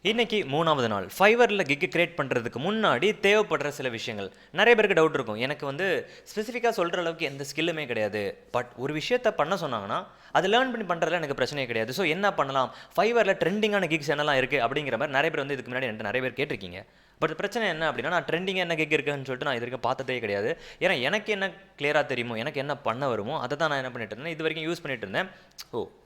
இன்னைக்கு மூணாவது நாள் ஃபைவரில் கிக் கிரியேட் பண்ணுறதுக்கு முன்னாடி தேவைப்படுற சில விஷயங்கள் நிறைய பேருக்கு டவுட் இருக்கும். எனக்கு வந்து ஸ்பெசிஃபிக்காக சொல்கிற அளவுக்கு எந்த ஸ்கில்லுமே கிடையாது. பட் ஒரு விஷயத்த பண்ண சொன்னாங்கன்னா அது லேர்ன் பண்ணி பண்ணுறதுல எனக்கு பிரச்சனையே கிடையாது. ஸோ என்ன பண்ணலாம், ஃபைவரில் ட்ரெண்டிங்கான கிக்ஸ் என்னெல்லாம் இருக்குது அப்படிங்கிற மாதிரி நிறைய பேர் வந்து இதுக்கு முன்னாடி என்கிட்ட நிறைய பேர் கேட்டிருக்கீங்க. பட் பிரச்சனை என்ன அப்படின்னா, நான் ட்ரெண்டிங்காக என்ன கிக் இருக்குன்னு சொல்லிட்டு நான் இது வரைக்கும் பார்த்ததே கிடையாது. ஏன்னா எனக்கு என்ன கிளியராக தெரியுமோ, எனக்கு என்ன பண்ண வருமோ அதை தான் நான் என்ன பண்ணிட்டு இருந்தேன், இது வரைக்கும் யூஸ் பண்ணிட்டு இருந்தேன்.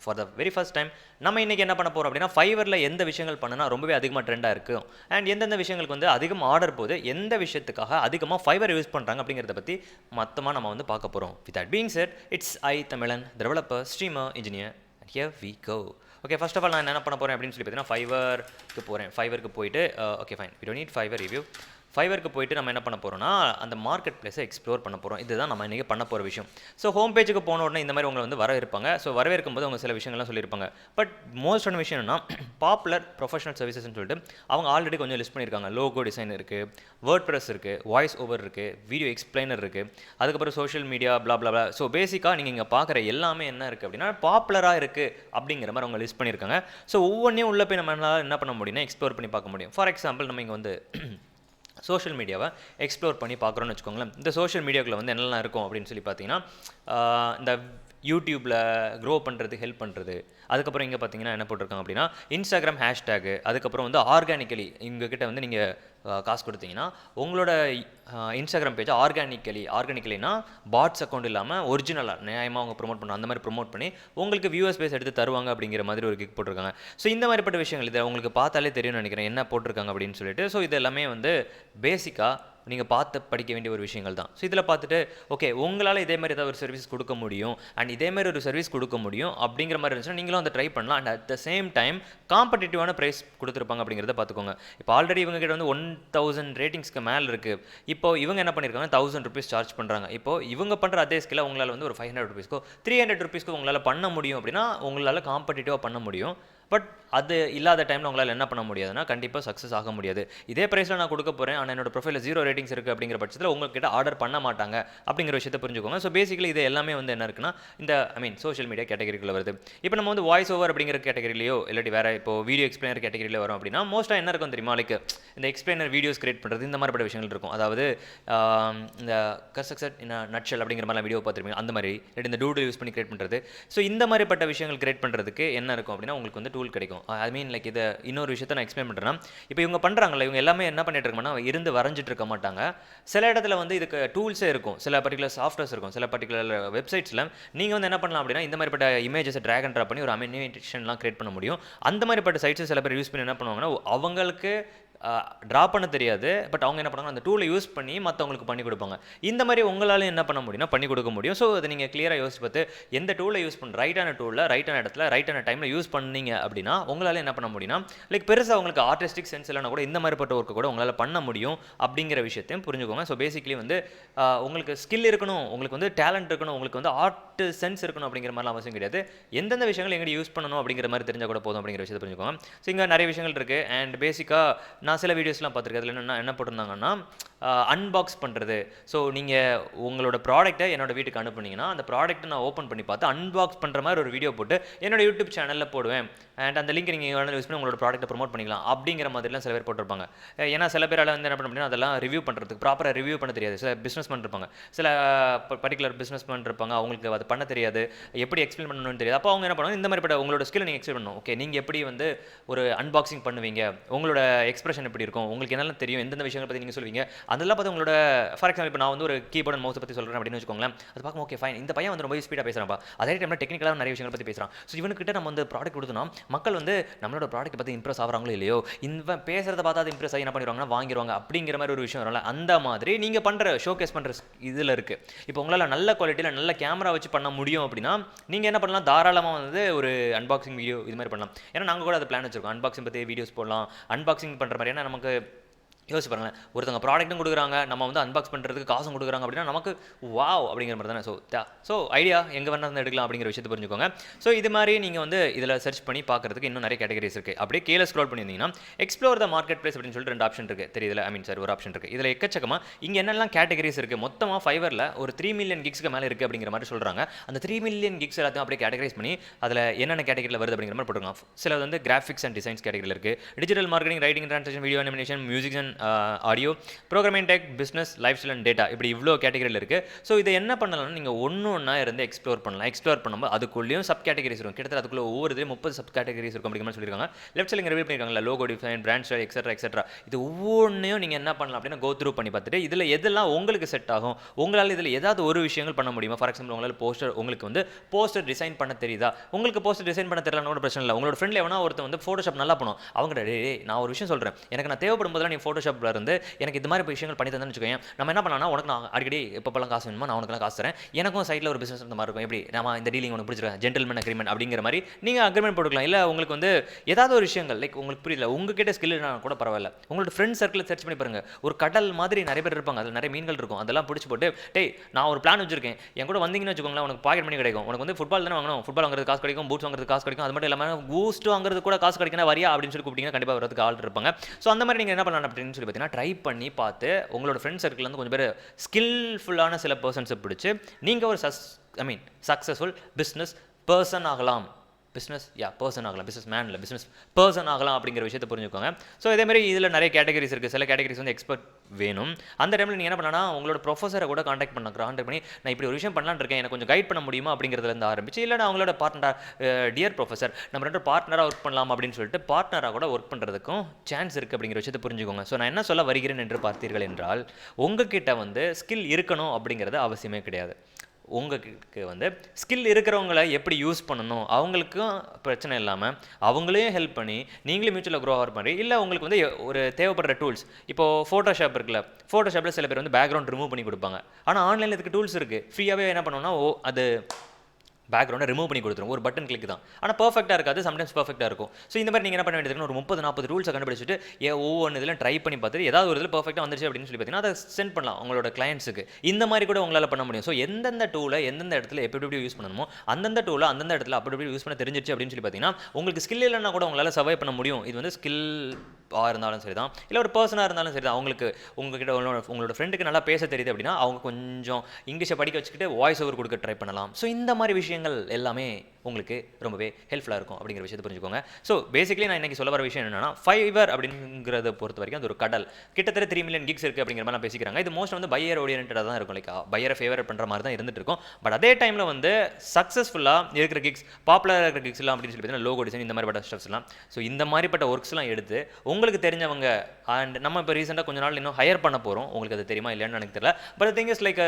For the very first time நம்ம இன்றைக்கி என்ன பண்ண போகிறோம் அப்படின்னா, ஃபைவரில் எந்த விஷயங்கள் பண்ணனா ரொம்பவே அதிகமாக ட்ரெண்டாக இருக்கும் அண்ட் எந்தெந்த விஷயங்களுக்கு வந்து அதிகமாக ஆர்டர் போகுது, எந்த விஷயத்துக்காக அதிகமாக ஃபைவர் யூஸ் பண்ணுறாங்க அப்படிங்கிறத பற்றி மொத்தமாக நம்ம வந்து பார்க்க போகிறோம். With that being set, it's I.Tamizhan, developer, streamer, engineer. And here we go. Okay, first of all நான் என்ன பண்ண போகிறேன் அப்படின்னு சொல்லி பார்த்தீங்கன்னா, ஃபைவருக்கு போயிட்டு okay fine, we don't need Fiverr review. ஃபைவருக்கு போயிட்டு நம்ம என்ன பண்ண போகிறோம்னா, அந்த மார்க்கெட் பிளேஸை எக்ஸ்ப்ளோர் பண்ண போகிறோம். இதுதான் நம்ம இன்றைக்கி பண்ண போகிற விஷயம். ஸோ ஹோம் பேஜுக்கு போன உடனே இந்த மாதிரி உங்களை வந்து வரவேற்பாங்க. ஸோ வரவேற்கும் போது அவங்க சில விஷயங்கள்லாம் சொல்லியிருப்பாங்க. பட் மோஸ்டான விஷயம் என்னன்னா, பாப்புலர் ப்ரொஃபஷனல் சர்வீசஸ்ன்னு சொல்லிட்டு அவங்க ஆல்ரெடி கொஞ்சம் லிஸ்ட் பண்ணியிருக்காங்க. லோகோ டிசைன் இருக்குது, வேர்ட் ப்ரெஸ் இருக்குது, வாய்ஸ் ஓவர் இருக்குது, வீடியோ எக்ஸ்பிளைனர் இருக்குது, அதுக்கப்புறம் சோஷியல் மீடியா பிளா பிளா பிளா. ஸோ பேசிக்காக நீங்கள் இங்கே பார்க்குற எல்லாமே என்ன இருக்குது அப்படின்னா பாப்புலராக இருக்குது அப்படிங்கிற மாதிரி அவங்க லிஸ்ட் பண்ணியிருக்காங்க. ஸோ ஒவ்வொன்றையும் உள்ளே போய் நம்ம என்ன பண்ண முடியும்னா எக்ஸ்ப்ளோர் பண்ணி பார்க்க முடியும். ஃபார் எக்ஸாம்பிள், நம்ம இங்கே வந்து சோஷியல் மீடியாவை எக்ஸ்ப்ளோர் பண்ணி பார்க்குறோன்னு வச்சுக்கோங்களேன். இந்த சோஷியல் மீடியாக்குள்ளே வந்து என்னெல்லாம் இருக்கும் அப்படின்னு சொல்லி பார்த்தீங்கன்னா, இந்த யூடியூப்பில் க்ரோ பண்ணுறது, ஹெல்ப் பண்ணுறது. அதுக்கப்புறம் இங்கே பார்த்தீங்கன்னா என்ன போட்டிருக்காங்க அப்படின்னா, இன்ஸ்டாகிராம் ஹேஷ்டேகு. அதுக்கப்புறம் வந்து ஆர்கானிக்கலி உங்ககிட்ட வந்து நீங்கள் காசு கொடுத்தீங்கன்னா உங்களோட இன்ஸ்டாகிராம் பேஜை ஆர்கானிக்கலினா பாட்ஸ் அக்கௌண்ட் இல்லாமல் ஒரிஜினலாக நியாயமாக அவங்க ப்ரொமோட் பண்ணணும். அந்த மாதிரி ப்ரொமோட் பண்ணி உங்களுக்கு வியூவர்ஸ் பேஸ் எடுத்து தருவாங்க அப்படிங்கிற மாதிரி ஒரு கிக் போட்டிருக்காங்க. ஸோ இந்த மாதிரிப்பட்ட விஷயங்கள் இதை உங்களுக்கு பார்த்தாலே தெரியும்னு நினைக்கிறேன் என்ன போட்டிருக்காங்க அப்படின்னு சொல்லிட்டு. ஸோ இது எல்லாமே வந்து பேசிக்காக நீங்கள் பார்த்து படிக்க வேண்டிய ஒரு விஷயங்கள் தான். ஸோ இதில் பார்த்துட்டு ஓகே, உங்களால் இதே மாதிரி ஏதாவது ஒரு சர்வீஸ் கொடுக்க முடியும் அண்ட் இதே மாதிரி ஒரு சர்வீஸ் கொடுக்க முடியும் அப்படிங்கிற மாதிரி இருந்துச்சுன்னா நீங்களும் வந்து ட்ரை பண்ணலாம். And at the same time காம்படிட்டிவான ப்ரைஸ் கொடுத்துருப்பாங்க அப்படிங்கிறத பார்த்துக்கோங்க. இப்போ ஆல்ரெடி இவங்க கிட்ட வந்து 1000 ரேட்டிங்ஸ்க்கு மேலே இருக்குது. இப்போ இவங்க என்ன பண்ணியிருக்காங்க, 1000 ருபீஸ் சார்ஜ் பண்ணுறாங்க. இப்போ இவங்க பண்ணுற அதே ஸ்கில்ல உங்களால் வந்து ஒரு 500 ருபீஸ்க்கோ 300 ருபீஸ்க்கோ உங்களால் பண்ண முடியும் அப்படின்னா உங்களால் காம்படிட்டிவாக பண்ண முடியும். பட் அது இல்லாத டைமில் உங்களால் என்ன பண்ண முடியாதுன்னா கண்டிப்பாக சக்ஸஸ் ஆக முடியாது. இதே ப்ரைஸில் நான் கொடுக்க போகிறேன் ஆனால் என்னோட ப்ரொஃபைலில் 0 ரேட்டிங்ஸ் இருக்குது அப்படிங்கிற பட்சத்தில் உங்கள்கிட்ட ஆர்டர் பண்ண மாட்டாங்க அப்படிங்கிற விஷயத்தை புரிஞ்சுக்கோங்க. ஸோ பேசிக்கலி இது எல்லாமே வந்து என்ன இருக்குன்னா, இந்த சோஷியல் மீடியா கேட்டகரிக்குள்ள வருது. இப்போ நம்ம வந்து வாய்ஸ் ஓவர் அப்படிங்கிற கேட்டகரிலையோ இல்லாட்டி வேறு இப்போ வீடியோ எக்ஸ்பிளைனர் கேட்டகரியில் வரும் அப்படின்னா மோஸ்ட்டாக என்ன இருக்கும் தெரியுமா, லைக் இந்த எக்ஸ்பிளைனர் வீடியோஸ் கிரியேட் பண்ணுறது, இந்த மாதிரிப்பட்ட விஷயங்கள் இருக்கும். அதாவது இந்த கன்ஸ்ட்ரக்ட் இன் நட்ஷல் அப்படிங்கிற மாதிரி வீடியோ பார்த்துருப்பீங்க, அந்த மாதிரி இல்லாட்டி இந்த டூடில் யூஸ் பண்ணி கிரியேட் பண்ணுறது. ஸோ இந்த மாதிரிப்பட்ட விஷயங்கள் கிரியேட் பண்ணுறதுக்கு என்ன இருக்கும் அப்படின்னா உங்களுக்கு வந்து டூல் கிடைக்கும். லைக் இதை இன்னொரு விஷயத்தை நான் எக்ஸ்பிளைன் பண்ணுறேன்னா, இப்போ இவங்க பண்ணுறாங்களே, இவங்க எல்லாமே என்ன பண்ணிட்டு இருக்கோம்னா இருந்து வரைஞ்சிட்டு இருக்க மாட்டாங்க. சில இடத்துல வந்து இதுக்கு டூல்ஸே இருக்கும், சில பர்டிகுலர் சாஃப்ட்வேர்ஸ் இருக்கும், சில பர்டிகுலர் வெப்சைட்ஸில் நீங்கள் வந்து என்ன பண்ணலாம் அப்படின்னா இந்த மாதிரிப்பட்ட இமேஜஸை ட்ராக் அண்ட் ட்ராப் பண்ணி ஒரு அனிமேஷன்லாம் கிரியேட் பண்ண முடியும். அந்த மாதிரிப்பட்ட சைட்ஸை சில பேர் யூஸ் பண்ணி என்ன பண்ணுவாங்கன்னா, அவங்களுக்கு ட்ரா பண்ண தெரியாது, பட் அவங்க என்ன பண்ணுவாங்க, அந்த டூலை யூஸ் பண்ணி மற்றவங்களுக்கு பண்ணி கொடுப்பாங்க. இந்த மாதிரி உங்களால் என்ன பண்ண முடியும்னா பண்ணி கொடுக்க முடியும். ஸோ அதை நீங்கள் கிளியராக யோசிச்சு பார்த்து எந்த டூலை யூஸ் பண்ண ரைட்டான டூலில் ரைட்டான இடத்துல ரைட்டான டைமில் யூஸ் பண்ணீங்க அப்படின்னா உங்களால் என்ன பண்ண முடியும்னா, லைக் பெருசாக உங்களுக்கு ஆர்டிஸ்டிக் சென்ஸ் இல்லைனா கூட இந்த மாதிரிப்பட்ட ஒர்க்கு கூட உங்களால் பண்ண முடியும் அப்படிங்கிற விஷயத்தையும் புரிஞ்சுக்கோங்க. ஸோ பேசிக்கலி வந்து உங்களுக்கு ஸ்கில் இருக்கணும், உங்களுக்கு வந்து டேலண்ட் இருக்கணும், உங்களுக்கு வந்து ஆர்ட் சென்ஸ் இருக்கணும் அப்படிங்கிற மாதிரிலாம் அவசியம் கிடையாது. எந்தெந்த விஷயங்கள் எங்கே யூஸ் பண்ணணும் அப்படிங்கிற மாதிரி தெரிஞ்சால் கூட போதும் அப்படிங்கிற விஷயத்தை புரிஞ்சுக்கோங்க. ஸோ இங்கே நிறைய விஷயங்கள் இருக்குது. அண்ட் பேசிக்காக நான் சில வீடியோஸ்லாம் பார்த்துருக்கேன். அதில் என்ன போட்டிருந்தாங்கன்னா, அன்பாக்ஸ் பண்ணுறது. ஸோ நீங்கள் உங்களோட ப்ராடக்ட்டை என்னோட வீட்டுக்கு அனுப்புனீங்கன்னா அந்த ப்ராடக்ட்டை நான் ஓப்பன் பண்ணி பார்த்து அன்பாக்ஸ் பண்ணுற மாதிரி ஒரு வீடியோ போட்டு என்னோட யூடியூப் சேனலில் போடுவேன். அண்ட் அந்த லிங்க் நீங்கள் யூஸ் பண்ணி உங்களோட ப்ராடக்ட்டை ப்ரொமோட் பண்ணிக்கலாம் அப்படிங்கிற மாதிரிலாம் சில பேர் போட்டிருப்பாங்க. ஏன்னா சில பேரால் வந்து என்ன பண்ண முடியும், அதெல்லாம் ரிவ்யூ பண்ணுறதுக்கு ப்ராப்பராக ரிவ்யூ பண்ண தெரியாது. சில பிஸ்னஸ் மேன் இருப்பாங்க, சில பர்டிகுலர் பிஸ்னஸ் மேன் இருப்பாங்க, அவங்களுக்கு அது பண்ண தெரியாது, எப்படி எக்ஸ்பிளைன் பண்ணணும்னு தெரியாது. அப்போ அவங்க என்ன பண்ணுவாங்க, இந்த மாதிரிப்பட்ட உங்களோட ஸ்கில்லை நீங்கள் எக்ஸ்பிளைன் பண்ணணும். ஓகே, நீங்கள் எப்படி வந்து ஒரு அன்பாக்சிங் பண்ணுவீங்க, உங்களோட எக்ஸ்பிரஷன் எப்படி இருக்கும், உங்களுக்கு என்னெல்லாம் தெரியும், எந்தெந்த விஷயங்களை பற்றி நீங்கள் சொல்வீங்க, அதெல்லாம் பார்த்து உங்களோட ஃபார் எக்ஸாம்பிள் இப்போ நான் வந்து ஒரு கீபோர்ட் அண்ட் மவுஸை பற்றி சொல்கிறேன் அப்படின்னு வச்சுக்கோங்களேன். அது பார்க்கும் ஓகே ஃபைன், இந்த பையன் வந்து ரொம்ப ஸ்பீடாக பேசுகிறாப்பா, அதே டைமில் டெக்னிக்கலாக நிறைய விஷயங்களை பற்றி பேசுகிறான். ஸோ இவனுக்கிட்ட நம்ம வந்து ப்ராடக்ட் கொடுத்தோம்னா மக்கள் வந்து நம்மளோட ப்ராடக்ட் பற்றி இம்ப்ரெஸ் ஆகிறாங்களோ இல்லையோ, இந்த பேசுகிறத பார்த்தா அது இம்ப்ரெஸ் ஆகி என்ன பண்ணிடுவாங்கன்னா வாங்கிடுவாங்க அப்படிங்கிற மாதிரி ஒரு விஷயம் வரல. அந்த மாதிரி நீங்கள் பண்ணுற ஷோகேஸ் பண்ணுற இதில் இருக்குது. இப்போ உங்களால் நல்ல குவாலிட்டியில் நல்ல கேமரா வச்சு பண்ண முடியும் அப்படின்னா நீங்கள் என்ன பண்ணலாம், தாராளமாக வந்து ஒரு அன்பாக்சிங் வீடியோ இது மாதிரி பண்ணலாம். ஏன்னா நாங்கள் கூட அது பிளான் வச்சுருக்கோம், அன்பாக்சிங் பற்றி வீடியோஸ் போடலாம், அன்பாக்சிங் பண்ணுற மாதிரி. ஏன்னா நமக்கு யோசிச்சு பாருங்களேன், ஒருத்தவங்க ப்ராடக்ட்டும் கொடுக்குறாங்க, நம்ம வந்து அன்பாக்ஸ் பண்ணுறதுக்கு காசும் கொடுக்குறாங்க அப்படின்னா நமக்கு வாவ் அப்படிங்கிற மாதிரி தானே. ஸோ ஐடியா எங்கே வேணா இருந்து எடுக்கலாம் அப்படிங்கிற விஷயத்தை புரிஞ்சுக்கோங்க. ஸோ இது மாதிரி நீங்கள் வந்து இதில் சர்ச் பண்ணி பார்க்குறதுக்கு இன்னும் நிறைய கேட்டகரிஸ் இருக்குது. அப்படியே கீழே ஸ்க்ரோல் பண்ணியிருந்தீங்கன்னா எக்ஸ்ப்ளோர் த மார்க்கெட் பிளேஸ் அப்படின்னு சொல்லிட்டு 2 ஆப்ஷன் இருக்குது தெரியுதுல. ஐ மீன் சார், ஒரு ஆப்ஷன் இருக்குது. இதில் எக்கச்சக்கமாக இங்கே என்னெல்லாம் கேட்டகரிஸ் இருக்குது, மொத்தமாக ஃபைவரில் ஒரு 3 மில்லியன் கிக்ஸ்க்கு மேலே இருக்குது அப்படிங்கிற மாதிரி சொல்கிறாங்க. அந்த 3 மில்லியன் கிக்ஸ் எல்லாத்தையும் அப்படியே கேட்டகரைஸ் பண்ணி அதில் என்னென்ன கேட்டகரியில் வருது அப்படிங்கிற மாதிரி போட்டுருக்காங்க. சில வந்து கிராஃபிக்ஸ் அண்ட் டிசைன்ஸ் கேட்டகரியில் இருக்குது, digital marketing, writing, translation, video animation, music and audio, programming tech, business, life style and data, இப்படி இவ்வளோ கேட்டகரியில் இருக்குது. ஸோ இதை என்ன பண்ணலாம்னா நீங்கள் ஒன்றா இருந்து எக்ஸ்ப்ளோர் பண்ணலாம். எக்ஸ்ப்ளோர் பண்ணும்போது அதுக்குள்ளேயும் சப் கேட்டகரிஸ் இருக்கும். கிட்டத்தட்ட அதுக்குள்ளே ஒவ்வொரு 30 சப் கேட்டகரிஸ் இருக்கும் அப்படிங்கிற மாதிரி சொல்லியிருக்காங்க. லெஃப்ட் சைடில் ரிவீல் பண்ணியிருக்காங்க logo design, brand style, etcetera. இது ஒவ்வொன்றையும் நீங்கள் என்ன பண்ணலாம் அப்படின்னா கோ த்ரூ பண்ணி பார்த்துட்டு இதில் எதெல்லாம் உங்களுக்கு செட் ஆகும், உங்களால் இதில் ஏதாவது ஒரு விஷயங்கள் பண்ண முடியுமா. ஃபார் எக்ஸாம்பிள், உங்களால் உங்களுக்கு வந்து போஸ்டர் டிசைன் பண்ண தெரியுதா, உங்களுக்கு போஸ்டர் டிசைன் பண்ண தெரியலன்னு கூட பிரச்சனை இல்லை. உங்களோட ஃப்ரெண்டில் எவனா ஒருத்தர் வந்து ஃபோட்டோஷாப் நல்லா பண்ணும், அவங்க நான் ஒரு விஷயம் சொல்கிறேன், எனக்கு நான் தேவைப்படும் போதெல்லாம் நீ ஃபோட்டோஷாப்பில் இருந்து எனக்கு இது மாதிரி விஷயங்கள் பண்ணி தந்தேன்னு வச்சுக்கோங்க. நம்ம என்ன பண்ணலாம், உனக்கு நான் அடிக்கடி எப்பப்பெல்லாம் காசு வேணுமோ நான் உனக்கு காசு தரேன், எனக்கும் சைடில் ஒரு பிசினஸ் இந்த மாதிரி இருக்கும், எப்படி நம்ம இந்த டீலிங் உனக்கு பிடிச்சிருக்கேன், ஜென்டில்மேன் அக்ரிமெண்ட் அப்படிங்கிற மாதிரி நீங்கள் அக்ரிமெண்ட் போட்டுக்கலாம். இல்லை உங்களுக்கு வந்து ஏதாவது ஒரு விஷயங்கள் லைக் உங்களுக்கு புரியல, உங்ககிட்ட ஸ்கில் கூட பரவாயில்ல, உங்களோட ஃப்ரெண்ட் சர்க்கிள் சர்ச் பண்ணி பாருங்க. ஒரு கடல் மாதிரி நிறைய பேர் இருப்பாங்க, அதில் நிறைய மீன்கள் இருக்கும், அதெல்லாம் பிடிச்சி போட்டு டேய் நான் ஒரு பிளான் வச்சிருக்கேன், என் கூட வந்தீங்கன்னு வச்சுக்கோங்களேன், உனக்கு பாக்கெட் மணி கிடைக்கும், உனக்கு வந்து ஃபுட்பால் தானே வாங்கணும், ஃபுட்பால் வாங்குறது காசு கிடைக்கும், பூட்ஸ் வாங்குறது காசு கிடைக்கும், அது மட்டும் இல்லாமல் பூஸ்ட் வாங்குறது கூட காசு கிடைக்கணும், வரியா அப்படின்னு சொல்லி கூப்பிட்டீங்கன்னா கண்டிப்பாக வரதுக்கு ஆள் இருப்பாங்க. ஸோ அந்த மாதிரி நீங்கள் என்ன பண்ணலாம் அப்படின்னு சொல்லி பார்த்தீங்கன்னா ட்ரை பண்ணி பார்த்து உங்களோட ஃப்ரெண்ட் சர்க்கிள் வந்து கொஞ்சம் பேர் ஸ்கில்ஃபுல்லான சில பர்சன்ஸை பிடிச்சி நீங்கள் ஒரு சக்ஸஸ்ஃபுல் பிஸ்னஸ் பர்சன் ஆகலாம். பிஸ்னஸ் மேன் இல்லை, பிஸ்னஸ் பர்சன் ஆகலாம் அப்படிங்கிற விஷயத்தை புரிஞ்சுக்கோங்க. ஸோ இதேமாதிரி இதில் நிறைய கேட்டகரிஸ் இருக்குது. சில கேட்டகரிஸ் வந்து எக்ஸ்பர்ட் வேணும். அந்த டைமில் நீங்கள் என்ன பண்ணலாம், உங்களோட ப்ரொஃபஸரை கூட காண்டாக்ட் பண்ணி நான் இப்படி ஒரு விஷயம் பண்ணலான்னு இருக்கேன், எனக்கு கொஞ்சம் கைட் பண்ண முடியுமா அப்படிங்கிறதுலேருந்து ஆரம்பிச்சு, இல்லை நான் அவங்களோட பார்ட்னர், டியர் ப்ரொஃபஸர் நம்ம 2 பார்ட்னராக ஒர்க் பண்ணலாம் அப்படின்னு சொல்லிட்டு பார்ட்னராக கூட ஒர்க் பண்ணுறதுக்கும் சான்ஸ் இருக்குது அப்படிங்கிற விஷயத்தை புரிஞ்சுக்கோங்க. ஸோ நான் என்ன சொல்ல வருகிறேன் என்று பார்த்தீர்கள் என்றால், உங்ககிட்ட வந்து ஸ்கில் இருக்கணும் அப்படிங்கிறது அவசியமே கிடையாது. உங்களுக்கு வந்து ஸ்கில் இருக்கிறவங்கள எப்படி யூஸ் பண்ணணும், அவங்களுக்கும் பிரச்சனை இல்லாமல் அவங்களையும் ஹெல்ப் பண்ணி நீங்களே மியூச்சுவலாக க்ரோ ஆர் பண்ணி, இல்லை உங்களுக்கு வந்து ஒரு தேவைப்படுற டூல்ஸ், இப்போது ஃபோட்டோஷாப் இருக்குல்ல, ஃபோட்டோஷாப்பில் சில பேர் வந்து பேக்ரவுண்ட் ரிமூவ் பண்ணி கொடுப்பாங்க. ஆனால் ஆன்லைனில் இதுக்கு டூல்ஸ் இருக்குது, ஃப்ரீயாகவே என்ன பண்ணணும்னா அது பேக்ரவுண்டை ரிமூவ் பண்ணி கொடுத்துரும், ஒரு பட்டன் கிளிக் தான். ஆனால் பர்ஃபெக்டாக இருக்காது, சம்டைம்ஸ் பர்ஃபெக்டாக இருக்கும். ஸோ இந்த மாதிரி நீங்கள் என்ன பண்ண வேண்டியதுன்னு ஒரு 30-40 ரூல்ஸை கண்டுபிடிச்சிட்டு ஒவ்வொன்று இதில் ட்ரை பண்ணி பார்த்துட்டு ஏதாவது ஒரு இதில் பர்ஃபெக்டாக வந்துச்சு அப்படின்னு சொல்லி பார்த்தீங்கன்னா அதை சென்ட் பண்ணலாம் உங்களோட கிளையன்ஸுக்கு. இந்த மாதிரி கூட உங்களால் பண்ண முடியும். ஸோ எந்தெந்த டூலை எந்தெந்த இடத்துல எப்படி யூஸ் பண்ணணுமோ அந்தந்த டூலை அந்தந்த இடத்துல அப்படி யூஸ் பண்ண தெரிஞ்சிச்சு அப்படின்னு சொல்லி பார்த்தீங்கன்னா உங்களுக்கு ஸ்கில் இல்லைன்னா கூட உங்களால் சர்வை பண்ண முடியும். இது வந்து ஸ்கில் இருந்தாலும் சரி தான், இல்லை ஒரு பர்சனாக இருந்தாலும் சரி தான். அவங்களுக்கு உங்ககிட்ட உங்களோட ஃப்ரெண்டுக்கு நல்லா பேச தெரியுது அப்படின்னா அவங்க கொஞ்சம் இங்கிலீஷை படிக்க வச்சுக்கிட்டு வாய்ஸ் ஓவர் கொடுக்க ட்ரை பண்ணலாம். ஸோ இந்த மாதிரி விஷயங்கள் எல்லாமே உங்களுக்கு ரொம்பவே ஹெல்ப்ஃபுல்லாக இருக்கும் அப்படிங்கிற விஷயத்தை புரிஞ்சுக்கோங்க. ஸோ பேசிக்கலி நான் இன்றைக்கி சொல்ல வர விஷயம் என்னன்னா, ஃபைவர் அப்படிங்கிறத பொறுத்த வரைக்கும் அது ஒரு கடல், கிட்டத்தட்ட 3 மில்லியன் கிக்ஸ் இருக்குது அப்படிங்கிற மாதிரி பேசிக்கிறாங்க. இது மோஸ்ட் வந்து பையர் ஓரியன்டாக தான் இருக்கும், லைக் பையரை ஃபேவர் பண்ணுற மாதிரி தான் இருந்துட்டு இருக்கும். பட் அதே டைமில் வந்து சக்ஸஸ்ஃபுல்லாக இருக்கிற கிக்ஸ், பாப்புலராக இருக்கிற கிக்ஸ் எல்லாம் அப்படின்னு சொல்லி பார்த்தீங்கன்னா லோகோ டிசைன் இந்த மாதிரிப்பட்ட ஸ்டப்ஸ்லாம். ஸோ இந்த மாதிரிப்பட்ட ஒர்க்ஸ்லாம் எடுத்து உங்களுக்கு தெரிஞ்சவங்க அண்ட் நம்ம இப்போ ரீசெண்டாக கொஞ்ச நாள் இன்னும் ஹையர் பண்ண போகிறோம். உங்களுக்கு அது தெரியுமா இல்லைன்னு எனக்கு தெரியல. பட் திங் இஸ் லைக்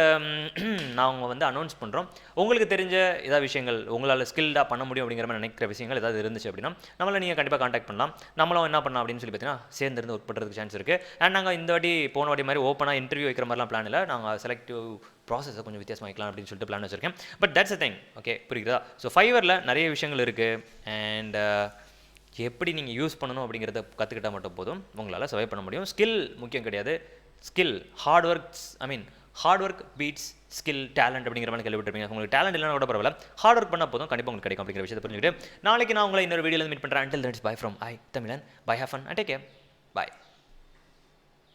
நாங்கள் வந்து அனௌன்ஸ் பண்ணுறோம். உங்களுக்கு தெரிஞ்ச ஏதாவது விஷயங்கள் உங்களால் ஸ்கில்டாக பண்ண முடியும் அப்படிங்கிற மாதிரி நினைக்கிற விஷயங்கள் ஏதாவது இருந்துச்சு அப்படின்னா நம்மளை நீங்கள் கண்டிப்பாக காண்டாக்ட் பண்ணலாம். நம்மளும் என்ன பண்ணலாம் அப்படின்னு சொல்லி பார்த்தீங்கன்னா சேர்ந்துருந்து ஒர்க் பண்ணுறதுக்கு சான்ஸ் இருக்குது. அண்ட் நாங்கள் இந்த வாட்டி போன வாட்டி மாதிரி ஓப்பனாக இன்டர்வியூ வைக்கிற மாதிரிலாம் பிளான் இல்லை. நாங்கள் செலக்டிவ் ப்ராசஸை கொஞ்சம் வித்தியாசமாக வைக்கலாம் அப்படின்னு சொல்லிட்டு பிளான் வச்சுருக்கேன். But that's a thing. Okay, புரியுதா? ஸோ ஃபைவரில் நிறைய விஷயங்கள் இருக்குது. அண்ட் எப்படி நீங்கள் யூஸ் பண்ணணும் அப்படிங்கிறத கற்றுக்கிட்டால் மட்டும் போதும், உங்களால் சர்வை பண்ண முடியும். ஸ்கில் முக்கியம் கிடையாது. Skill hard work beats skill talent அப்படிங்கிற மாதிரி கேள்விப்பட்டிருப்பீங்க. உங்களுக்கு டேலண்ட் இல்லைனா கூட பரவாயில்ல, ஹார்ட் ஒர்க் பண்ணால் போதும், கண்டிப்பாக உங்களுக்கு கிடைக்கும் அப்படிங்கிற விஷயத்தை புரிஞ்சுக்கிட்டு நாளைக்கு நான் உங்களை இன்னொரு வீடியோவில் மீட் பண்ணுறேன். until then, bye from I.Tamizhan. Bye, have fun and take care. Bye.